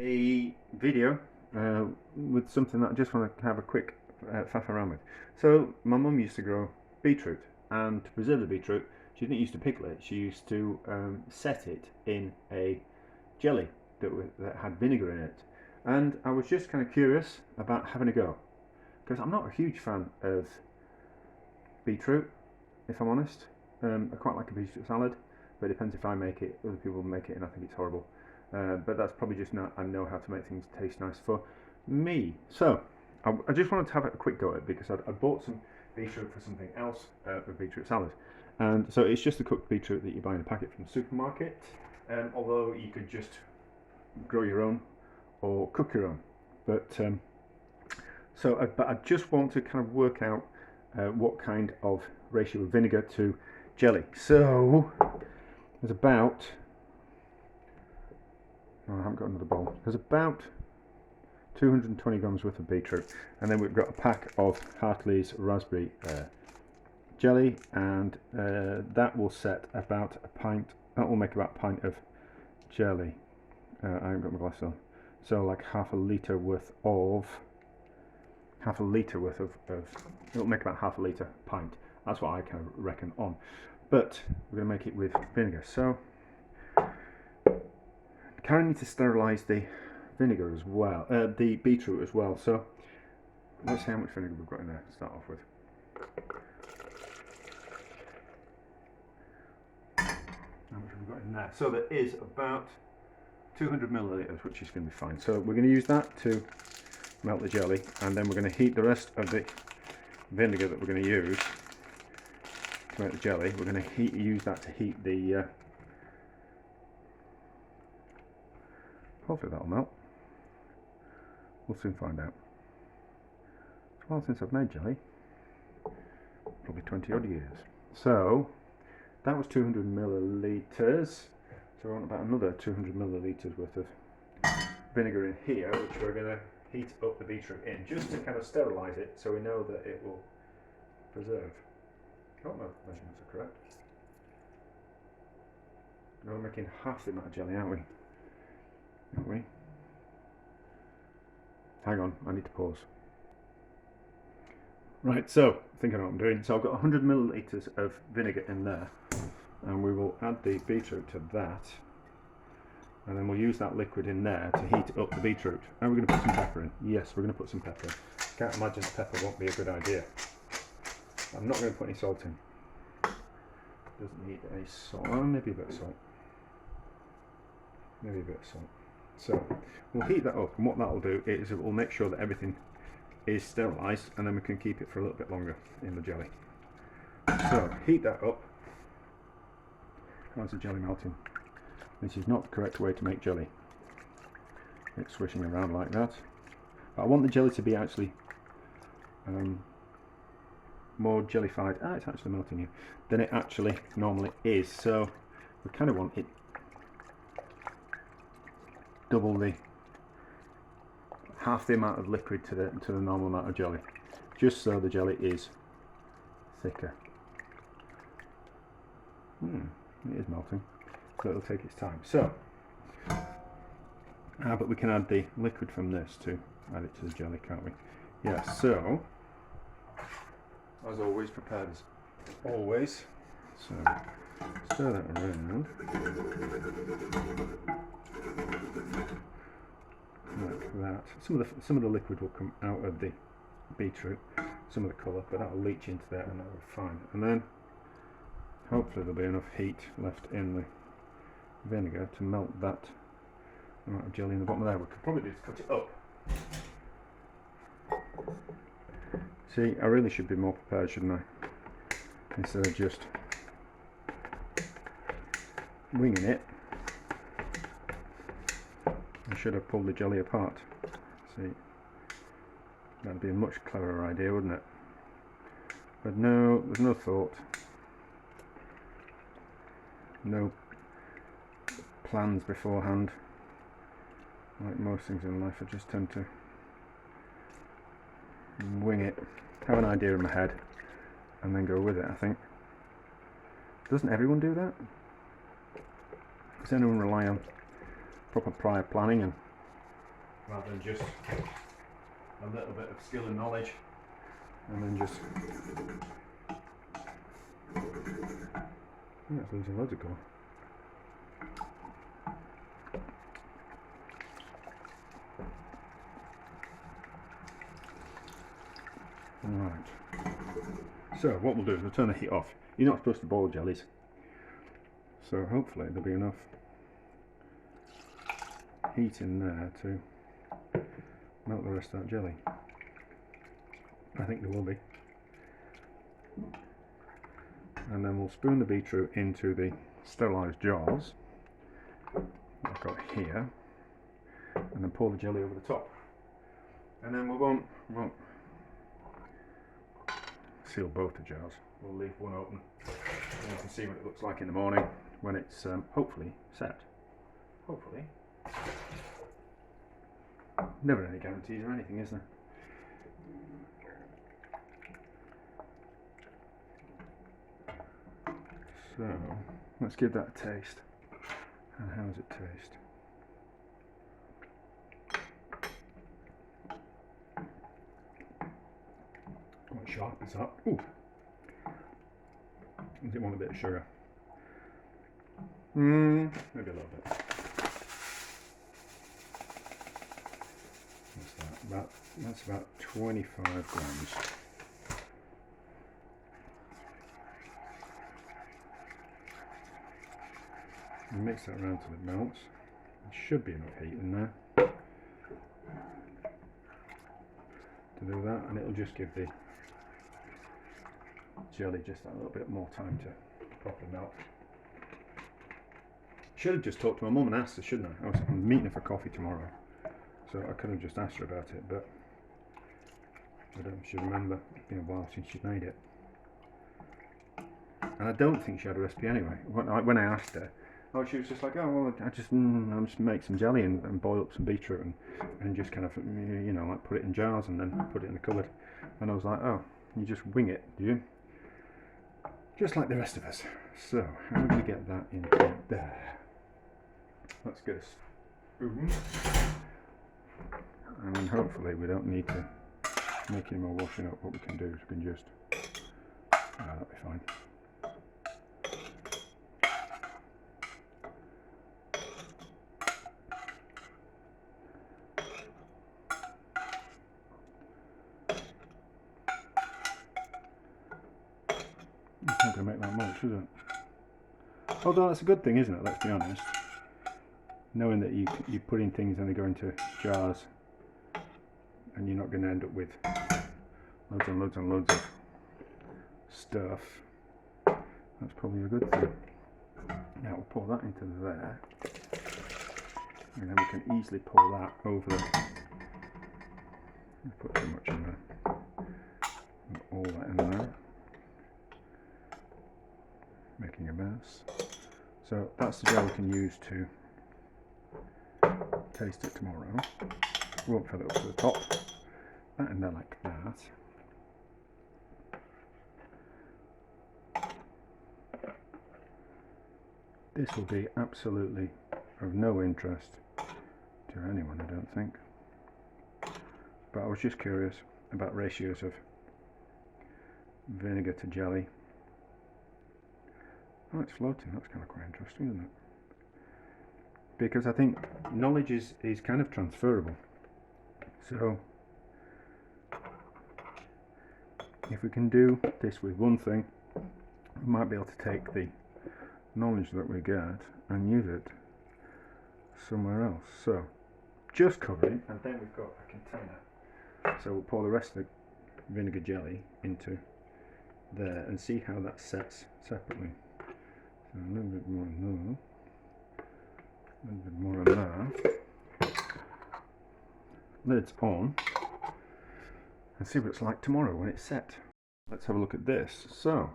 a video with something that I just want to have a quick faff around with. So my mum used to grow beetroot, and to preserve the beetroot, she didn't used to pickle it. She used to set it in a jelly that had vinegar in it. And I was just kind of curious about having a go, because I'm not a huge fan of beetroot, if I'm honest. I quite like a beetroot salad, but it depends if I make it. Other people make it and I think it's horrible. But that's probably just not, I know how to make things taste nice for me. So I just wanted to have a quick go at it, because I bought some beetroot for something else, for beetroot salad. And so it's just the cooked beetroot that you buy in a packet from the supermarket, although you could just grow your own or cook your own. But but I just want to kind of work out what kind of ratio of vinegar to jelly. So there's about, no, I haven't got another bowl. There's about 220 grams worth of beetroot, and then we've got a pack of Hartley's raspberry jelly, and that will set about a pint. That will make about a pint of jelly. I haven't got my glass on, so like half a litre worth of. It'll make about half a litre pint. That's what I kind of reckon on. But we're going to make it with vinegar. So Karen needs to sterilise the vinegar as well, the beetroot as well. So let's see how much vinegar we've got in there to start off with. How much have we got in there? So there is about 200 millilitres, which is going to be fine. So we're going to use that to melt the jelly, and then we're going to heat the rest of the vinegar that we're going to use to make the jelly. We're going to use that to heat the hopefully that'll melt. We'll soon find out. It's a while since I've made jelly, probably 20 odd years. So that was 200 millilitres, so we want about another 200 millilitres worth of vinegar in here, which we're going to heat up the beetroot in, just to kind of sterilise it, so we know that it will preserve. I hope my measurements are correct. We're making half the amount of jelly, aren't we? Hang on, I need to pause. Right, so I think I know what I'm doing. So I've got 100 millilitres of vinegar in there, and we will add the beetroot to that, and then we'll use that liquid in there to heat up the beetroot. And we're going to put some pepper in. Yes, we're going to put some pepper in. Can't imagine pepper won't be a good idea. I'm not going to put any salt in. Doesn't need any salt. Oh, maybe a bit of salt. Maybe a bit of salt. So we'll heat that up, and what that will do is it will make sure that everything is sterilised, and then we can keep it for a little bit longer in the jelly. So heat that up. How's the jelly melting? This is not the correct way to make jelly. It's swishing around like that. But I want the jelly to be actually more jellified. It's actually melting here than it actually normally is. So we kind of want it double the half the amount of liquid to the normal amount of jelly, just so the jelly is thicker. It is melting, so it'll take its time. So but we can add the liquid from this to add it to the jelly, can't we? Yeah, so as always, prepared as always. So stir that around like that. Some of the liquid will come out of the beetroot, some of the colour, but that will leach into there, and that will be fine. And then hopefully there'll be enough heat left in the vinegar to melt that amount of jelly in the bottom of there. We could probably just cut it up. See, I really should be more prepared, shouldn't I? Instead of just winging it, I should have pulled the jelly apart. See, that'd be a much cleverer idea, wouldn't it? But no, there's no thought, no plans beforehand. Like most things in life, I just tend to wing it, have an idea in my head, and then go with it, I think. Doesn't everyone do that? Does anyone rely on proper prior planning and rather than just a little bit of skill and knowledge, and then just it's losing loads of colour. Right. So what we'll do is we'll turn the heat off. You're not supposed to boil jellies, so hopefully there'll be enough heat in there to melt the rest of that jelly. I think there will be. And then we'll spoon the beetroot into the sterilised jars I've got here, and then pour the jelly over the top. And then we won't seal both the jars. We'll leave one open, and you can see what it looks like in the morning when it's hopefully set. Hopefully. Never any guarantees or anything, is there? So let's give that a taste. And how does it taste? Quite sharp is that? Ooh. Does it want a bit of sugar? Maybe a little bit. What's that? That's about 25 grams. And mix that around till it melts. There should be enough heat in there to do that, and it'll just give the jelly just a little bit more time to properly melt. Should have just talked to my mum and asked her, shouldn't I? I'm meeting her for coffee tomorrow, so I could have just asked her about it, but I don't she remember. It's been a while since she made it, and I don't think she had a recipe anyway. When I asked her, she was just like, oh well, I just make some jelly and boil up some beetroot and just kind of, you know, like put it in jars and then put it in the cupboard. And I was like, oh, you just wing it, do you? Just like the rest of us. So how do we get that into there? Let's get a spoon, and then hopefully we don't need to make any more washing up. What we can do is we can just, that'll be fine. It's not going to make that much, is it? Although that's a good thing, isn't it? Let's be honest. Knowing that you're putting things and they go into jars, and you're not going to end up with loads and loads and loads of stuff. That's probably a good thing. Now we'll pour that into there, and then we can easily pour that over the. Put too much in there. All that in there. Making a mess. So that's the gel we can use to taste it tomorrow. We won't fill it up to the top. That in there like that. This will be absolutely of no interest to anyone, I don't think. But I was just curious about ratios of vinegar to jelly. Oh, it's floating. That's kind of quite interesting, isn't it? Because I think knowledge is kind of transferable. So if we can do this with one thing, we might be able to take the knowledge that we get and use it somewhere else. So just cover it, and then we've got a container. So we'll pour the rest of the vinegar jelly into there and see how that sets separately. So a little bit more in there, a little bit more in there. Lid's on, and see what it's like tomorrow when it's set. Let's have a look at this. So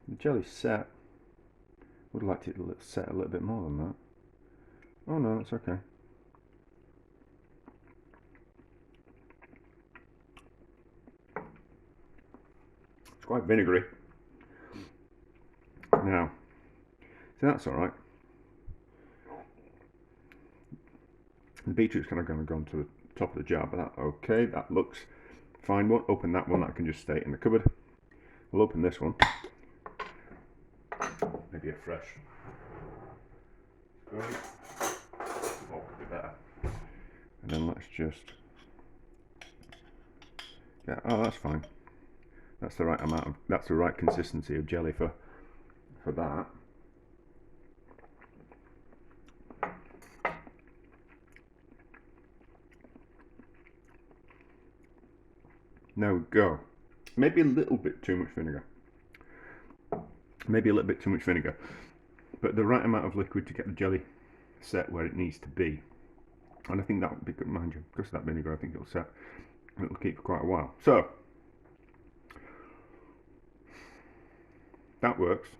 the jelly's set. Would have liked it to set a little bit more than that. Oh no, that's okay. It's quite vinegary. Now, so that's alright. The beetroot's kind of going to go onto the top of the jar, but that, okay, that looks fine. Won't open that one, that can just stay in the cupboard. We'll open this one, maybe a fresh spoon. Oh, could be better. And then let's just, yeah, oh, that's fine. That's the right amount of, that's the right consistency of jelly for that. Now we go. Maybe a little bit too much vinegar. Maybe a little bit too much vinegar, but the right amount of liquid to get the jelly set where it needs to be. And I think that would be good, mind you, because of that vinegar. I think it'll set. It'll keep for quite a while. So that works.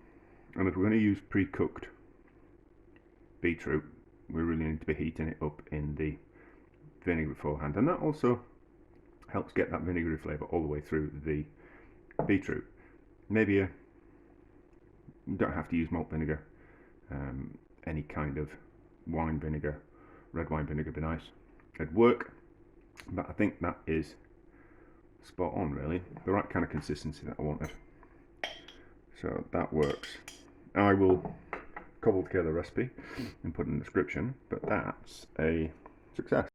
And if we're going to use pre-cooked beetroot, we really need to be heating it up in the vinegar beforehand, and that also helps get that vinegary flavour all the way through the beetroot. Maybe you don't have to use malt vinegar, any kind of wine vinegar, red wine vinegar would be nice. It'd work, but I think that is spot on, really, the right kind of consistency that I wanted. So that works. I will cobble together a recipe and put in the description, but that's a success.